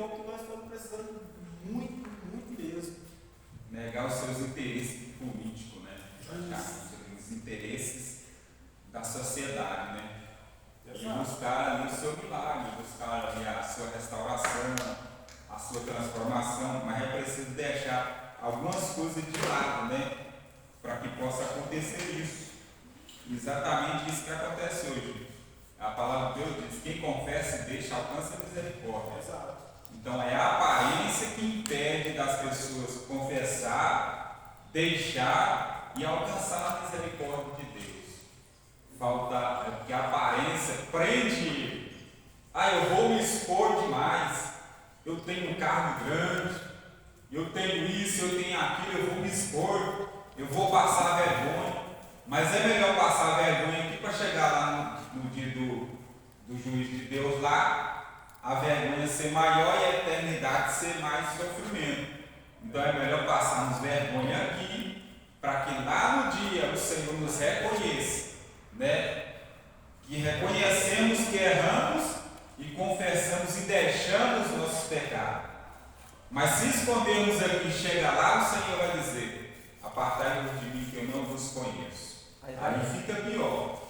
que é o que nós estamos precisando muito, muito mesmo. Negar os seus interesses políticos, né? Os interesses da sociedade, né? E buscar ali o seu milagre, buscar ali a sua restauração, a sua transformação, mas é preciso deixar algumas coisas de lado, né? Para que possa acontecer isso. Exatamente isso que acontece hoje. A palavra de Deus diz: quem confessa e deixa alcança a misericórdia. Exato. Então é a aparência que impede das pessoas confessar, deixar e alcançar a misericórdia de Deus. Falta, porque a aparência prende ele. Eu vou me expor demais. Eu tenho um cargo grande, eu tenho isso, eu tenho aquilo, eu vou me expor, eu vou passar vergonha. Mas é melhor passar vergonha aqui para chegar lá no dia do juiz de Deus lá, a vergonha ser maior e a eternidade ser mais sofrimento. Então é melhor passarmos vergonha aqui, para que lá no dia o Senhor nos reconheça, né? Que reconhecemos que erramos e confessamos e deixamos nossos pecados. Mas se escondermos aqui e chegar lá, o Senhor vai dizer: apartai-vos de mim que eu não vos conheço. Aí fica pior.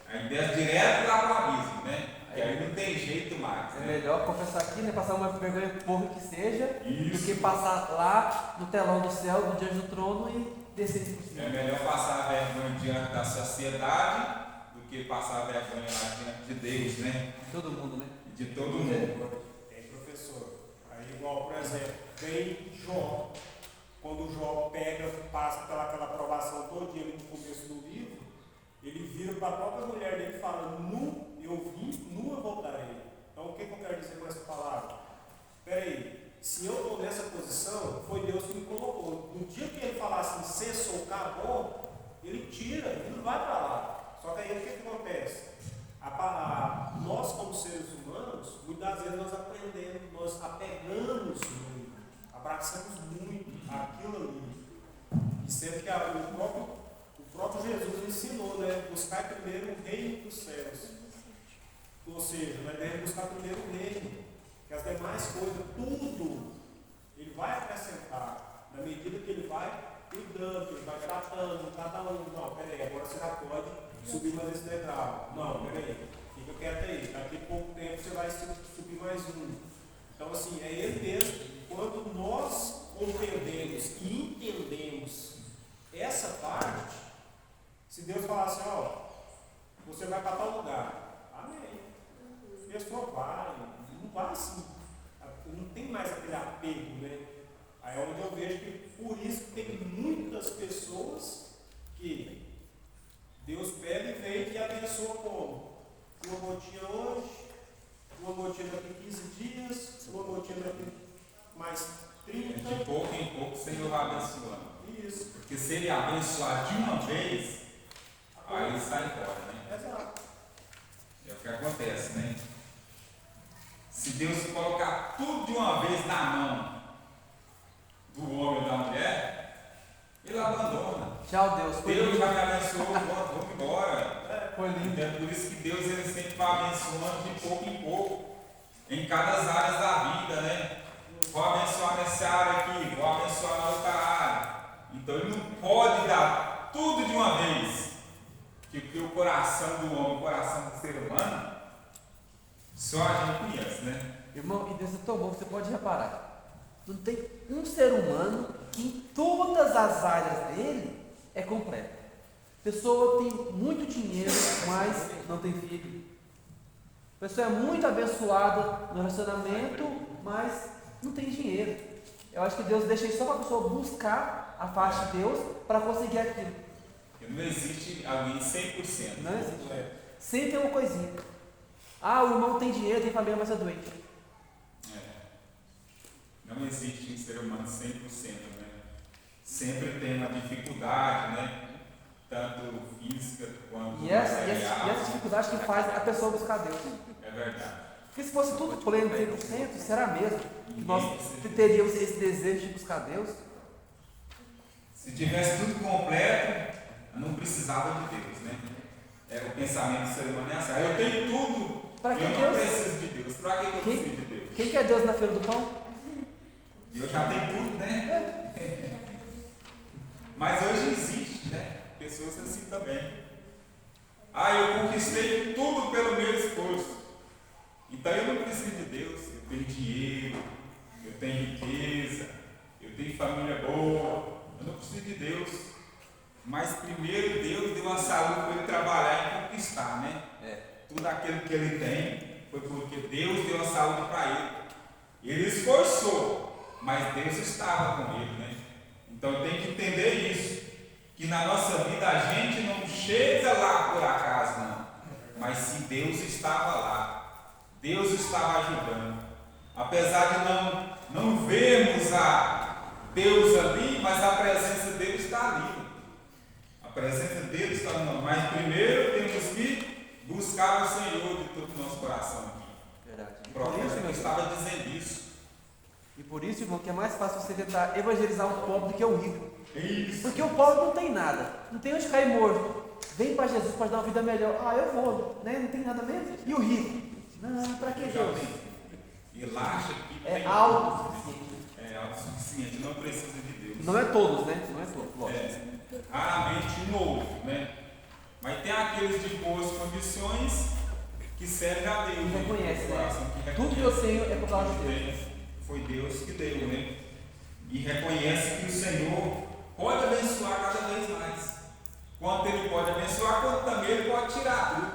Aí desce direto lá para o abismo, né? Que aí não tem jeito mais. É melhor confessar aqui, né? Passar uma vergonha pouco que seja, Isso. do que passar lá no telão do céu, no diante do trono e descer por cima. É melhor passar a vergonha diante da sociedade do que passar a vergonha lá diante de Deus, né? De todo mundo, né? De todo mundo. Professor, aí igual, por exemplo, vem Jó. Quando Jó passa pelaquela aprovação todo dia no começo do livro, ele vira para a própria mulher dele e fala: nu, eu vim, nua voltarei. Então o que eu quero dizer com essa palavra? Espera aí, se eu estou nessa posição, foi Deus que me colocou. No dia que ele falar assim, ser, sou, acabou, ele tira, ele não vai para lá. Só que aí o que acontece? Nós como seres humanos, muitas vezes nós aprendemos, nós apegamos muito, abraçamos muito aquilo ali. E sempre que o próprio Jesus ensinou, né? Buscar primeiro o reino dos céus. Ou seja, nós devemos buscar primeiro o reino, que as demais coisas, tudo, ele vai acrescentar, na medida que ele vai cuidando, que ele vai tratando, cada um. Não, peraí, agora você já pode subir mais esse degrau. Não, peraí, fica quieto aí, daqui a pouco tempo você vai subir mais um. Então, assim, é ele mesmo. Quando nós compreendemos e entendemos essa parte, se Deus falar assim: você vai para tal lugar, amém. A pessoa vai, não vai assim, não tem mais aquele apego, né? Aí é onde eu vejo que por isso que tem muitas pessoas que Deus pega e vem e abençoa como? Uma gotinha hoje, uma gotinha daqui 15 dias, uma gotinha daqui mais 30. De pouco em pouco o Senhor vai abençoando. Isso. Porque se ele abençoar de uma vez, aí ele sai fora, né? Exato. É o que acontece, né? Se Deus colocar tudo de uma vez na mão do homem ou da mulher, ele abandona. Tchau, Deus. Deus já me abençoou, vamos embora. Foi lindo. Então é por isso que Deus ele sempre vai abençoando de pouco em pouco, em cada áreas da vida, né? Vou abençoar nessa área aqui, vou abençoar na outra área. Então ele não pode dar tudo de uma vez. Porque o coração do homem, o coração do ser humano, só a gente conhece, né? Irmão, e Deus é tão bom, você pode reparar. Não tem um ser humano que em todas as áreas dele é completo. A pessoa tem muito dinheiro, mas não tem filho. A pessoa é muito abençoada no relacionamento, mas não tem dinheiro. Eu acho que Deus deixa isso só para a pessoa buscar a face de Deus para conseguir aquilo. Não existe alguém 100%. Não existe. Sempre tem uma coisinha. O irmão tem dinheiro, tem família, mas é doente. Não existe um ser humano 100%, né? Sempre tem uma dificuldade, né? Tanto física quanto E essa material. dificuldade que faz a pessoa buscar Deus. É verdade. Porque se fosse tudo pleno 100%, será mesmo que nós teríamos esse desejo de buscar Deus? Se tivesse tudo completo, não precisava de Deus, né? O pensamento do ser humano é assim: eu tenho tudo, Para que eu não Deus? preciso de Deus. Para que eu preciso de Deus? Quem quer Deus na feira do pão? Deus já tem tudo, né? Mas hoje existe, né? Pessoas assim também. Eu conquistei tudo pelo meu esforço. Então eu não preciso de Deus. Eu tenho dinheiro, eu tenho riqueza, eu tenho família boa. Eu não preciso de Deus. Mas primeiro Deus deu a saúde para ele trabalhar e conquistar, né? Tudo aquilo que ele tem foi porque Deus deu a saúde para ele. Ele esforçou, mas Deus estava com ele, né? Então tem que entender isso, que na nossa vida a gente não chega lá por acaso, não. Mas se Deus estava lá, Deus estava ajudando. Apesar de não vermos a Deus ali, mas a presença dele está ali. A presença dele está ali. Mas primeiro temos que buscar o Senhor de todo o nosso coração aqui. Verdade. O profeta estava dizendo isso. E por isso, irmão, que é mais fácil você tentar evangelizar um pobre do que o rico. Isso. Porque o pobre não tem nada, não tem onde cair morto. Vem para Jesus para dar uma vida melhor. Eu vou, né? Não tem nada mesmo. E o rico? Não, para que Deus? Ele acha que é autossuficiente. É autossuficiente, não precisa de Deus. Não é todos, né? Não é todos, lógico. Raramente um outro, né? Mas tem aqueles de boas condições que servem a Deus. Que reconhece, né? Tudo que eu tenho é por causa de Deus. Foi Deus que deu, né? E reconhece que o Senhor pode abençoar cada vez mais. Quanto Ele pode abençoar, quanto também Ele pode tirar tudo.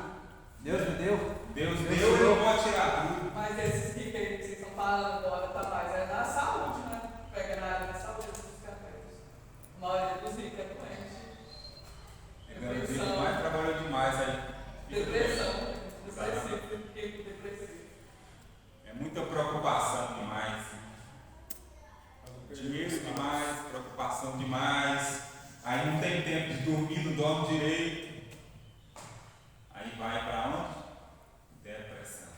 Deus me deu? Deus deu, Ele pode tirar tudo. Mas esses que vocês estão falando agora, rapaz, é da saúde, né? Pega na área da saúde dos cafés. A maioria dos ricos é doente. Ele mais trabalhou demais aí. Depressão. Depressivo. É muita preocupação demais. Dinheiro demais, preocupação demais. Aí não tem tempo de dormir, não dorme direito. Aí vai para onde? Depressão.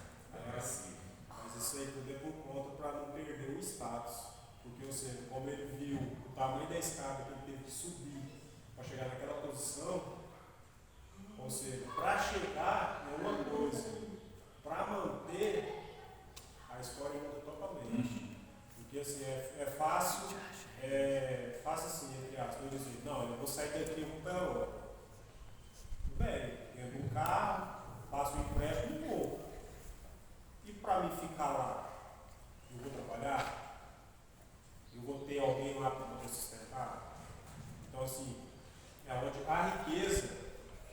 Mas isso aí tudo é por conta para não perder o status. Porque, ou seja, como ele viu o tamanho da escada que ele teve que subir para chegar naquela posição, ou seja, para chegar é uma coisa, para manter, a história muda totalmente. Porque assim, é fácil assim, entre aspas, eu dizer, não, eu vou sair daqui e vou para a Europa. Bem, entro no carro, faço um empréstimo e vou. E para mim ficar lá, eu vou trabalhar? Eu vou ter alguém lá para me sustentar? Então assim, é onde a riqueza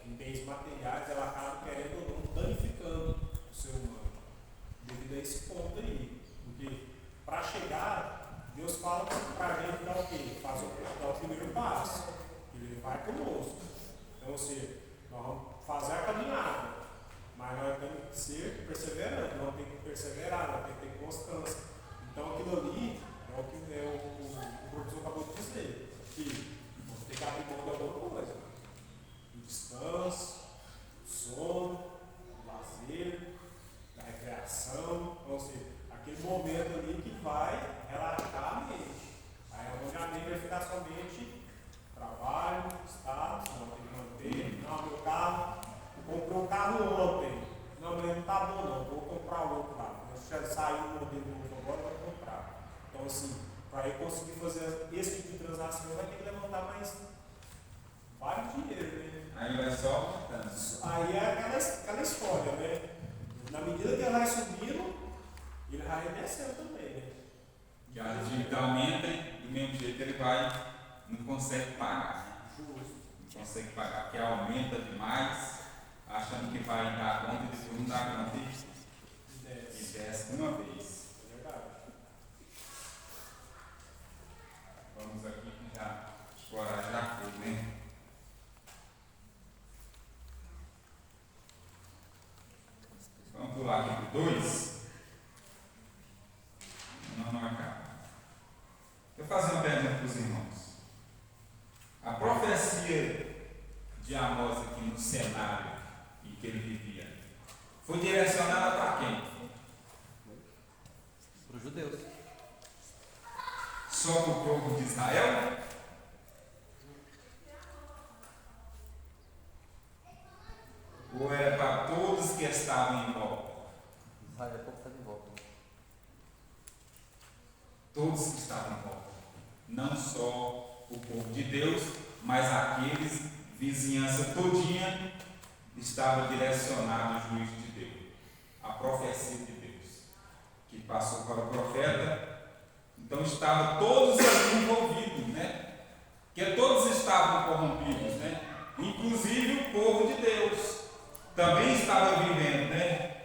em bens materiais, ela acaba querendo ou não danificando o ser humano. Devido a esse ponto aí. Porque para chegar, Deus fala para a gente dar o quê? Dar o primeiro passo. Ele vai conosco. Então, ou seja, nós vamos fazer a caminhada. Mas nós temos que ser perseverantes, nós temos que perseverar, nós temos que ter constância. Então aquilo ali é o que o professor acabou de dizer. Que você tem que abrir mão de alguma coisa. Do descanso, do sono, do lazer, da recreação. Ou seja, aquele momento ali que vai relaxar a mente. Aí onde a mente vai ficar somente trabalho, status, não tem que manter. Não, meu carro, eu comprei um carro ontem. Não, mas não está bom não, vou comprar outro carro. Eu já saí do modelo novo agora, vou comprar. Então assim, para eu conseguir fazer esse tipo de transação, eu vai ter que levantar mais vários dinheiro, né? Aí vai só aumentando. Aí é aquela história, né? Na medida que ele vai subindo, ele vai descendo também, né? Que a dívida aumenta e do mesmo jeito ele não consegue pagar. Justo. Não consegue pagar, porque aumenta demais, achando que vai dar conta e depois não dá conta e desce de uma vez. É verdade. Vamos aqui que já explorar já tudo, né? Vamos para o lado 2. Não acaba. Eu vou fazer uma pergunta para os irmãos. A profecia de Amós aqui no cenário em que ele vivia foi direcionada para quem? Para os judeus. Só para o povo de Israel? Ou era para todos que estavam em volta? Israel é pouco está de volta. todos que estavam em volta, não só o povo de Deus, mas aqueles, vizinhança todinha, estava direcionado o juízo de Deus, a profecia de Deus, que passou para o profeta. Então estavam todos ali envolvidos, né? Que todos estavam corrompidos, né? Inclusive o povo de Deus também estava vivendo, né?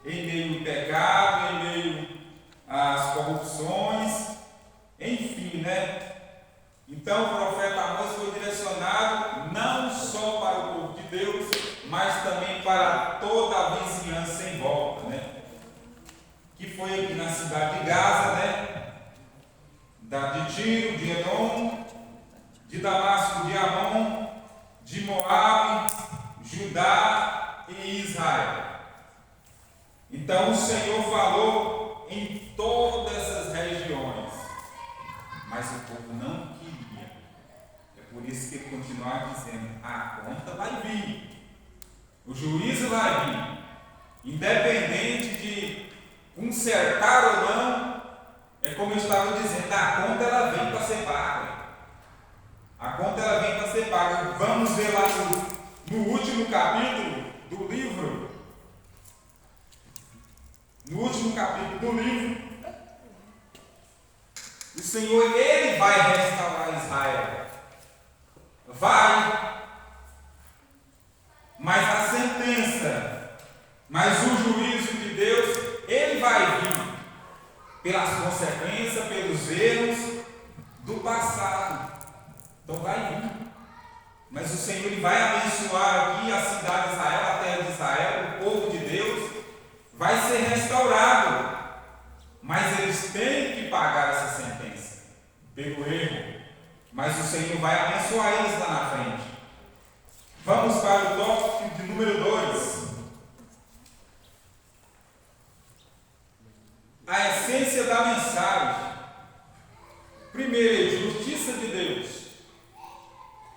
Em meio ao pecado, em meio às corrupções, enfim, né? Então o profeta Amós foi direcionado não só para o povo de Deus, mas também para toda a vizinhança em volta, né? Que foi aqui na cidade de Gaza, né? De Tiro, de Edom, de Damasco, de Amon, de Moabe, Judá e Israel. Então o Senhor falou em todas essas regiões, mas o povo não queria. É por isso que ele continua dizendo: a conta vai vir, o juízo vai vir, independente de consertar ou não. É como eu estava dizendo, a conta ela vem para ser paga. A conta ela vem para ser paga. Vamos ver lá no último capítulo do livro. No último capítulo do livro, o Senhor, Ele vai restaurar Israel. Vai. Mas a sentença, mas o juízo de Deus, Ele vai vir pelas consequências, pelos erros do passado. Então vai vir. Mas o Senhor Ele vai abençoar aqui a cidade de Israel, a terra de Israel, o povo de Deus vai ser restaurado. Mas eles têm que pagar essa sentença pelo erro. Mas o Senhor vai abençoar eles lá na frente. Vamos para o tópico de número 2. A essência da mensagem. Primeiro, justiça de Deus.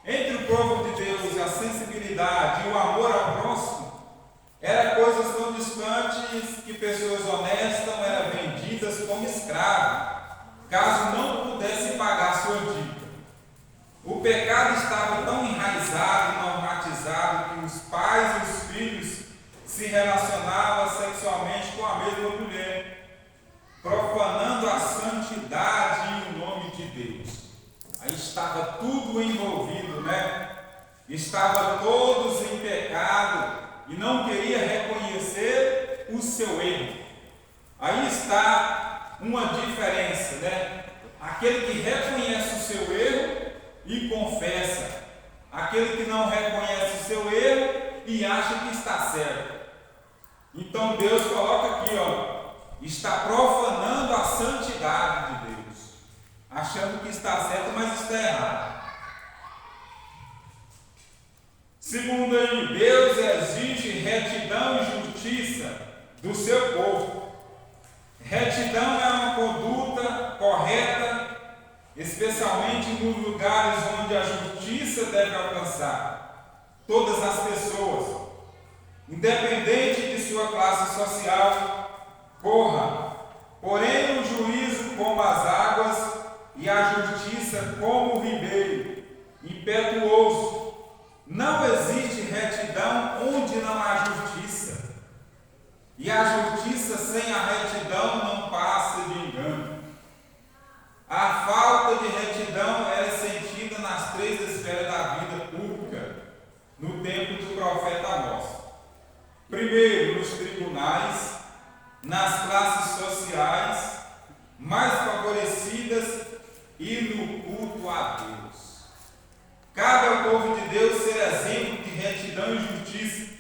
Entre o povo de Deus e a sensibilidade e o amor ao próximo, eram coisas tão distantes que pessoas honestas eram vendidas como escravos, caso não pudessem pagar sua dívida. O pecado estava tão enraizado e normatizado que os pais e os filhos se relacionavam sexualmente com a mesma mulher, profanando a santidade e o nome de Deus. Aí estava tudo envolvido, né? Estavam todos em pecado e não queria reconhecer o seu erro. Aí está uma diferença, né? Aquele que reconhece o seu erro e confessa, aquele que não reconhece o seu erro e acha que está certo. Então Deus coloca aqui, ó, está profanando a santidade de Deus, achando que está certo, mas está errado. Segundo aí, Deus exige retidão e justiça do seu povo. Retidão é uma conduta correta, especialmente nos lugares onde a justiça deve alcançar todas as pessoas, independente de sua classe social. Corra, porém o juízo como as águas e a justiça como o ribeiro impetuoso. Não existe retidão onde não há justiça, e a justiça sem a retidão não passa de engano. A falta de retidão era sentida nas 3 esferas da vida pública no tempo do profeta Amós. Primeiro, nos tribunais, nas classes sociais mais favorecidas e no culto a Deus. Cabe ao povo de Deus ser exemplo de retidão e justiça,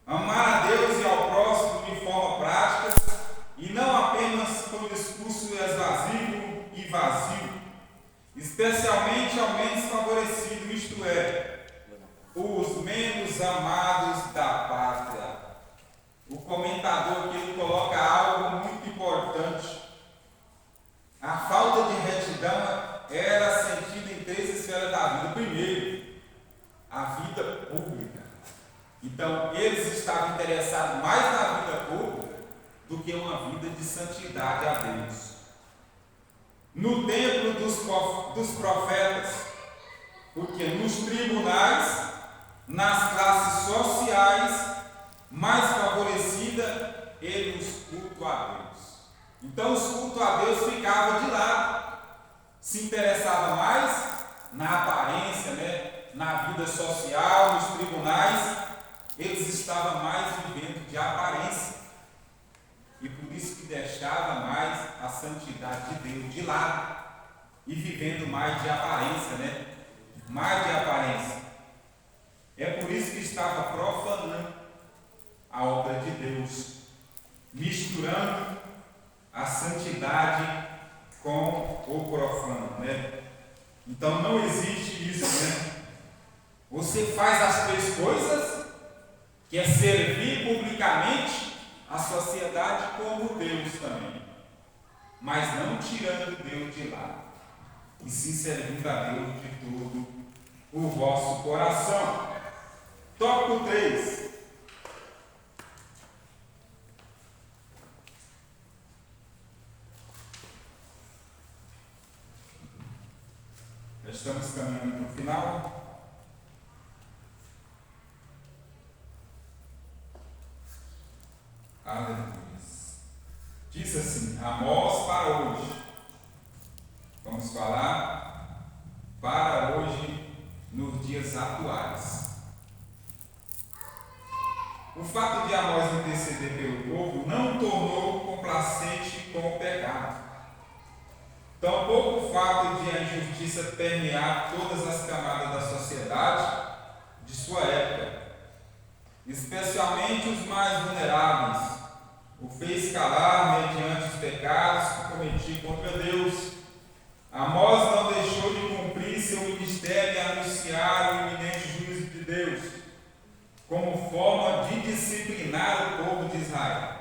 amar a Deus e ao próximo de forma prática e não apenas com discurso esvazio e vazio, especialmente ao menos favorecido, isto é, os menos amados da pátria. O comentador aqui ele coloca algo muito importante. A falta de retidão era sentida em 3 esferas da vida. Primeiro, a vida pública. Então, eles estavam interessados mais na vida pública do que uma vida de santidade a Deus. no templo dos profetas, porque nos tribunais, nas classes sociais mais favorecidas, eles cultuam a Deus. Então os cultos a Deus ficavam de lado, se interessavam mais na aparência, né? Na vida social, nos tribunais, eles estavam mais vivendo de aparência. E por isso que deixava mais a santidade de Deus de lado e vivendo mais de aparência, né? Mais de aparência. É por isso que estava profanando a obra de Deus, misturando a santidade com o profano, né? Então não existe isso, né? Você faz as três coisas, que é servir publicamente a sociedade como Deus também, mas não tirando Deus de lado, e sim servindo a Deus de todo o vosso coração. Tópico 3. Já estamos caminhando para o final. Aleluia. Diz assim: Amós para hoje. Vamos falar para hoje, nos dias atuais. O fato de Amós interceder pelo povo não tornou complacente com o pecado. Tampouco o fato de a injustiça permear todas as camadas da sociedade de sua época, especialmente os mais vulneráveis, o fez calar mediante os pecados que cometi contra Deus. Amós não deixou de cumprir seu ministério e anunciar o iminente juízo de Deus, como forma de disciplinar o povo de Israel.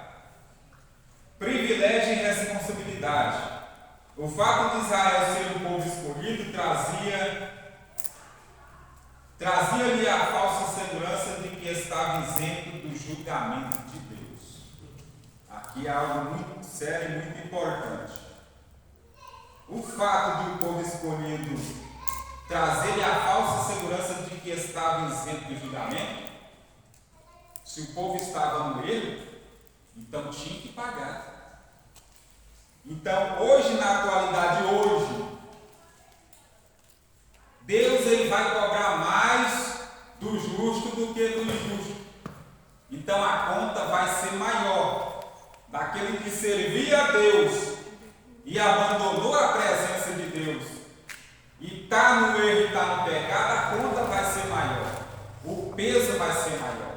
Privilégio e responsabilidade. O fato de Israel ser um povo escolhido trazia-lhe a falsa segurança de que estava isento do julgamento de Deus. Aqui há algo muito sério e muito importante. O fato de o povo escolhido trazer-lhe a falsa segurança de que estava isento do julgamento, se o povo estava no erro, então tinha que pagar. Então, hoje, na atualidade, Deus ele vai cobrar mais do justo do que do injusto. Então, a conta vai ser maior daquele que servia a Deus e abandonou a presença de Deus e está no erro e está no pecado. A conta vai ser maior, o peso vai ser maior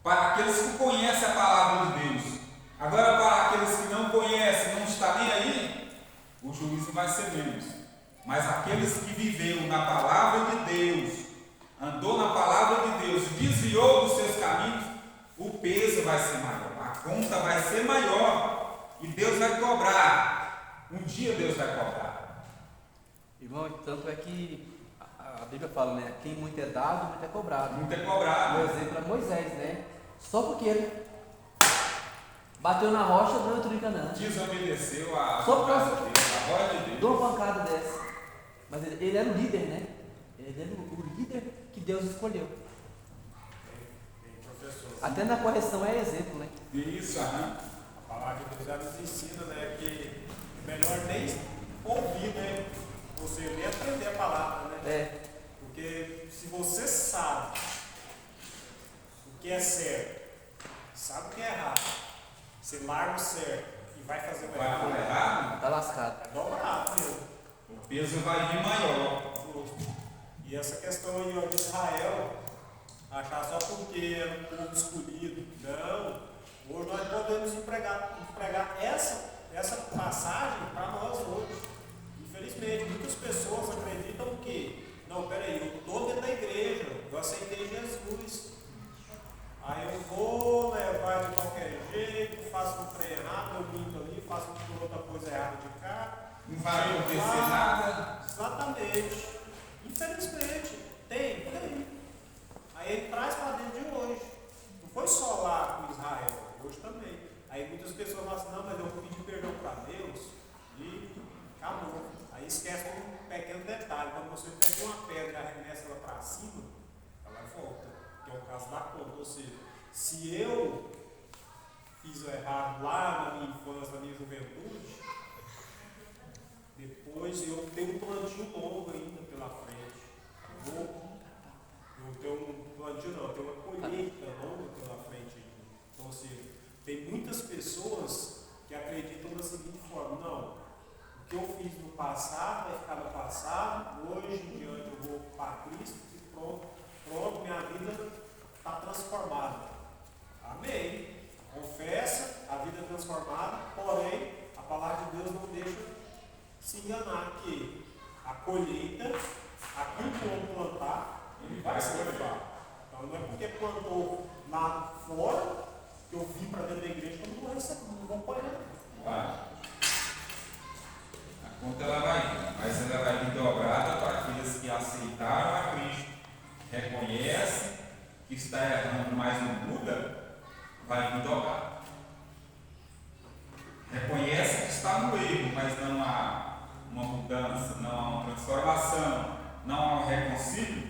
para aqueles que conhecem a palavra de Deus. Agora, para aqueles que não conhecem, não está nem aí, o juízo vai ser menos. Mas aqueles que viveram na palavra de Deus, andou na palavra de Deus, desviou dos seus caminhos, o peso vai ser maior, a conta vai ser maior e Deus vai cobrar. Um dia Deus vai cobrar. Irmão, tanto é que a Bíblia fala, né? Quem muito é dado, muito é cobrado. Muito é cobrado. O exemplo é Moisés, né? Só porque ele bateu na rocha, não entrou em Canaã. Desobedeceu a Só por vontade causa de Deus, a voz de Deus. de uma pancada dessa. Mas ele era o líder, né? Ele era o líder que Deus escolheu. Professor. Até na correção é exemplo, né? Isso, aham. A palavra de Deus já nos ensina, né, que é melhor nem ouvir, né? Você nem aprender a palavra, né? É. Porque se você sabe o que é certo, sabe o que é errado, você larga o certo e vai fazer o Vai errado, por errado, Tá lascado. é dobrado mesmo. o peso vai vir maior. E essa questão aí, ó, de Israel, achar só porque era um povo escolhido. Não. Hoje nós podemos empregar essa passagem para nós hoje. Infelizmente, muitas pessoas acreditam que, não, peraí, eu estou dentro da igreja, eu aceitei Jesus. Aí eu vou levar de qualquer jeito, faço um trem errado, eu minto ali, faço outra coisa errada de cá. Não vai acontecer nada. Exatamente. Infelizmente, tem. Aí ele traz para dentro de hoje. Não foi só lá com Israel, hoje também. Aí muitas pessoas falam assim, não, mas eu pedi perdão para Deus e acabou. Aí esquece um pequeno detalhe, quando você pega uma pedra e arremessa ela para cima, ela volta, que é o caso da conta. Ou seja, se eu fiz o errado lá na minha infância, na minha juventude, depois eu tenho um plantio longo ainda pela frente. Eu tenho um plantio não, eu tenho uma colheita longa pela frente ainda. Então, assim, tem muitas pessoas que acreditam da seguinte forma: não, o que eu fiz no passado vai ficar no passado, hoje em diante eu vou para Cristo e pronto, minha vida está transformada. Amém. Confessa, a vida é transformada, porém, a palavra de Deus não deixa se enganar que a colheita, aquilo que eu vou plantar, ele vai se levar. Então não é porque plantou lá fora que eu vim para dentro da igreja que eu não vou receber, não vou colher. Vai. A conta ela vai vir, mas ela vai vir dobrada para aqueles que aceitaram a Cristo, reconhecem que está errando, mas não muda, vai vir dobrada. Reconhece que está no erro, mas não há uma mudança, não há uma transformação, não há um reconcílio,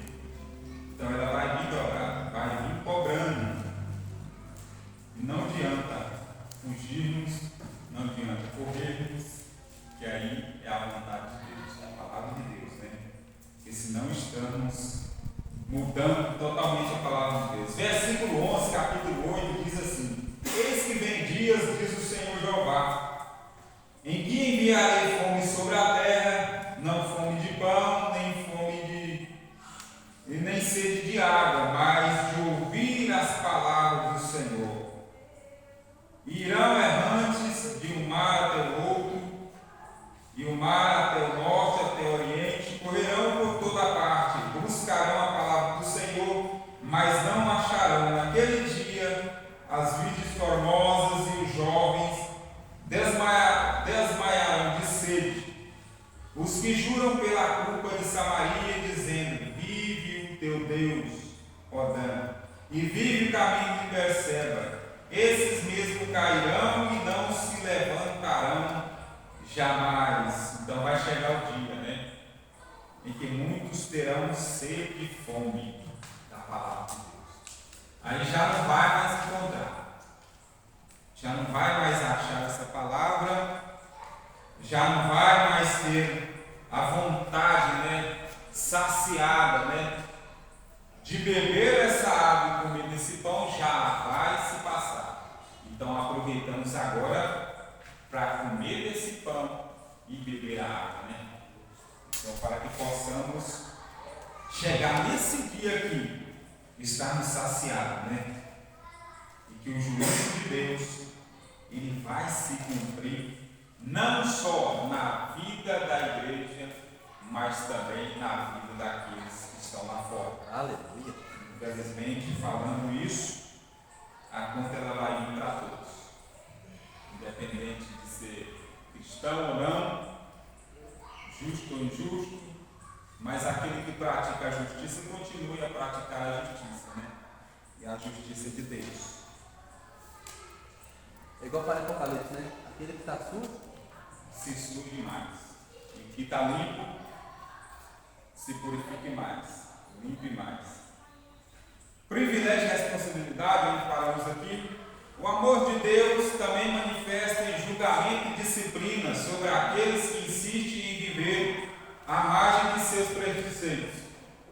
então ela vai vir dobrada, vai vir cobrando. E não adianta fugirmos, não adianta corrermos, que aí é a vontade de Deus, é a palavra de Deus, né? Porque senão estamos mudando totalmente a palavra de Deus. Versículo 11, capítulo 8, diz assim: Eis que vem dias, diz o Senhor Jeová, em que enviarei fome sobre a terra, não fome de pão, nem sede de água, mas de ouvir as palavras do Senhor. Irão errantes de um mar até o outro, e o mar até o norte, até o oriente, correrão por toda parte, buscarão a palavra do Senhor, mas não acharão. Naquele dia, as virgens formosas e os jovens desmaiarão de sede. Os que juram pela culpa de Samaria, dizendo: vive o teu Deus, ó Dan, e vive o caminho de Berseba. Esses mesmo cairão e não se levantarão jamais. Então vai chegar o dia, né? Em que muitos terão sede e fome da palavra de Deus. Aí já não vai mais encontrar, já não vai mais achar essa palavra, já não vai mais ter a vontade, né, saciada, né, de beber essa água e comer desse pão, já vai se passar. Então aproveitamos agora para comer desse pão e beber a água, né? Então, para que possamos chegar nesse dia aqui, estarmos saciados, né? E que o juízo de Deus, ele vai se cumprir, não só na vida da igreja, mas também na vida daqueles que estão lá fora. Aleluia. Infelizmente, falando isso, a conta ela vai vir para todos, independente de ser cristão ou não, justo ou injusto, mas aquele que pratica a justiça continue a praticar a justiça, né? E a justiça de Deus. É igual para o Apocalipse, né? Aquele que está sujo se suje mais, e que está limpo se purifique mais, limpe mais. Privilégio e responsabilidade, onde paramos aqui. O amor de Deus também manifesta em julgamento e disciplina sobre aqueles que insistem em viver à margem de seus preceitos,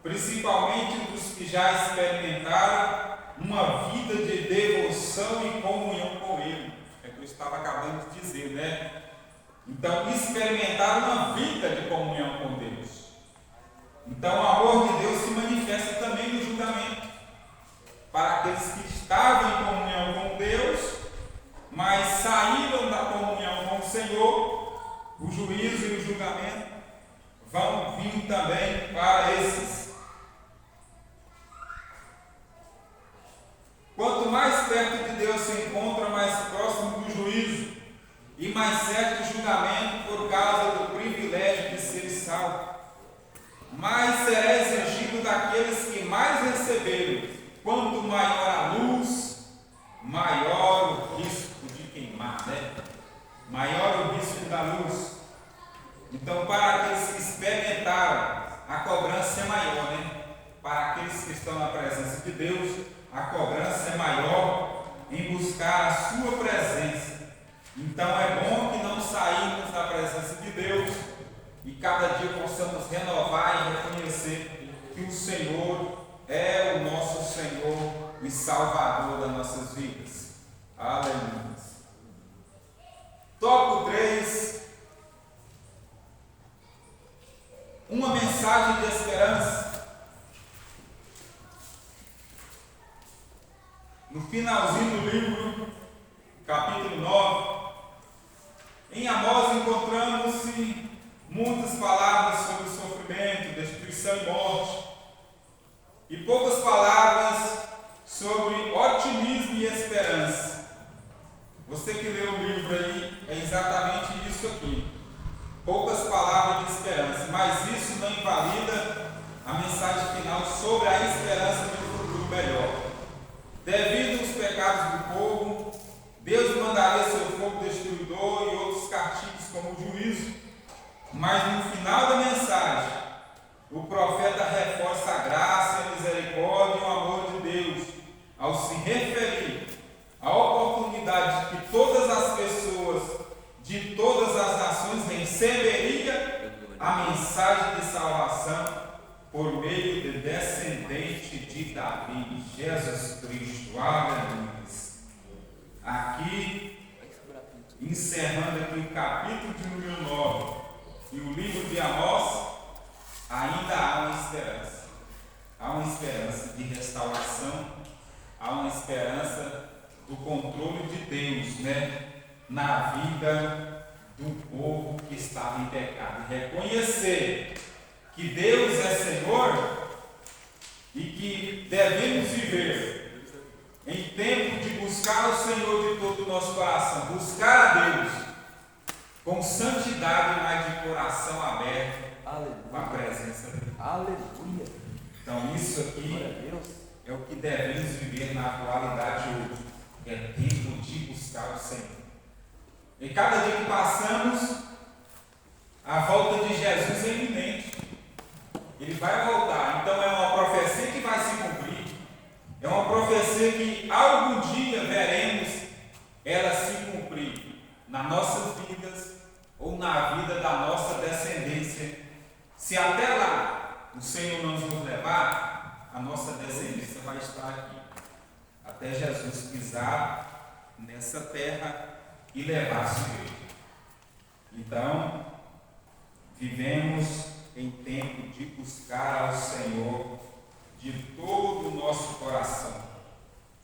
principalmente dos que já experimentaram uma vida de devoção e comunhão com Ele. É o que eu estava acabando de dizer, né? Então, experimentaram uma vida de comunhão com Deus. Então, o amor de Deus se manifesta também no julgamento. Para aqueles que estavam em comunhão com Deus, mas saíram da comunhão com o Senhor, o juízo e o julgamento vão vir também para esses. Quanto mais perto de Deus se encontra, mais próximo do juízo e mais certo o julgamento por causa do privilégio de ser salvo. Mais será exigido daqueles que mais receberam. Quanto maior a luz, maior o risco de queimar, né? Maior o risco da luz. Então, para aqueles que experimentaram, a cobrança é maior, né? Para aqueles que estão na presença de Deus, a cobrança é maior em buscar a sua presença. Então é bom que não saímos da presença de Deus e cada dia possamos renovar e reconhecer que o Senhor é o nosso Senhor e Salvador das nossas vidas. Aleluia. Tópico 3. Uma mensagem de esperança. No finalzinho do livro, capítulo 9, em Amós encontramos-se muitas palavras sobre sofrimento, destruição e morte, e poucas palavras sobre otimismo e esperança. Você que leu o livro aí, é exatamente isso aqui. Poucas palavras de esperança, mas isso não invalida a mensagem final sobre a esperança de um futuro melhor. Devido aos pecados do povo, Deus mandaria seu fogo destruidor e outros castigos como juízo. Mas no final da mensagem, o profeta reforça a graça, a misericórdia e o amor de Deus, ao se referir à oportunidade de que todas as pessoas de todas as nações receberia a mensagem de salvação por meio do descendente de Davi, Jesus Cristo. Aleluia. Aqui, encerrando aqui o capítulo de número 9 e o livro de Amós, ainda há uma esperança. Há uma esperança de restauração, há uma esperança do controle de Deus, né, na vida do povo que estava em pecado. Reconhecer que Deus é Senhor e que devemos viver em tempo de buscar o Senhor de todo o nosso coração, buscar a Deus com santidade, mas de coração aberto. Aleluia. Com a presença dele. Aleluia. Então isso aqui é o que devemos viver na atualidade hoje. É tempo de buscar o Senhor. E cada dia que passamos, a volta de Jesus é iminente. Ele vai voltar. Então é uma profecia que vai se cumprir. É uma profecia que algum dia veremos ela se cumprir nas nossas vidas ou na vida da nossa descendência. Se até lá o Senhor não nos levar, a nossa descendência vai estar aqui. Até Jesus pisar nessa terra e levar a sua igreja. Então, vivemos em tempo de buscar ao Senhor de todo o nosso coração.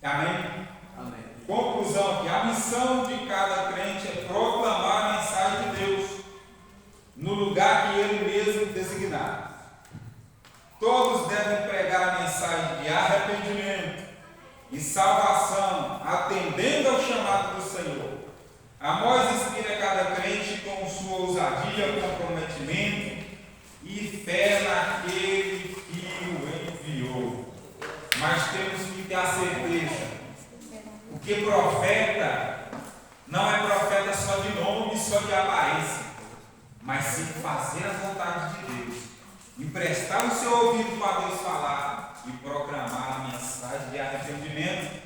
Amém? Amém. Conclusão aqui, a missão de cada crente é proclamar a mensagem de Deus no lugar que Ele mesmo designar. Todos devem pregar a mensagem de arrependimento e salvação, atendendo ao chamado do Senhor. Amós inspira cada crente com sua ousadia, comprometimento e fé naquele que o enviou. Mas temos que ter a certeza, porque profeta não é profeta só de nome, só de aparência, mas sim fazer a vontade de Deus, emprestar o seu ouvido para Deus falar e proclamar a mensagem de arrependimento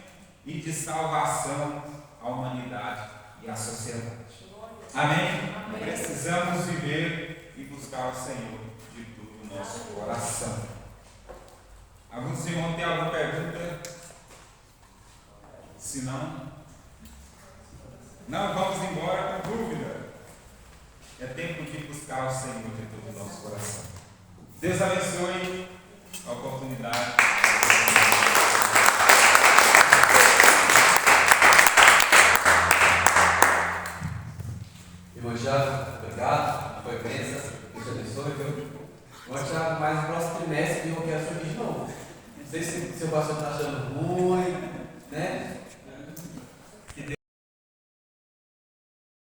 e de salvação à humanidade e à sociedade. Amém? Amém. Precisamos viver e buscar o Senhor de todo o nosso coração. Alguns irmãos têm alguma pergunta? Se não, vamos embora com dúvida. É tempo de buscar o Senhor de todo o nosso coração. Deus abençoe a oportunidade. Irmão Thiago, obrigado. Foi bênção. Deus abençoe, viu? Irmão Thiago, mas no próximo trimestre eu quero subir de novo. Não sei se o seu pastor está achando ruim, né?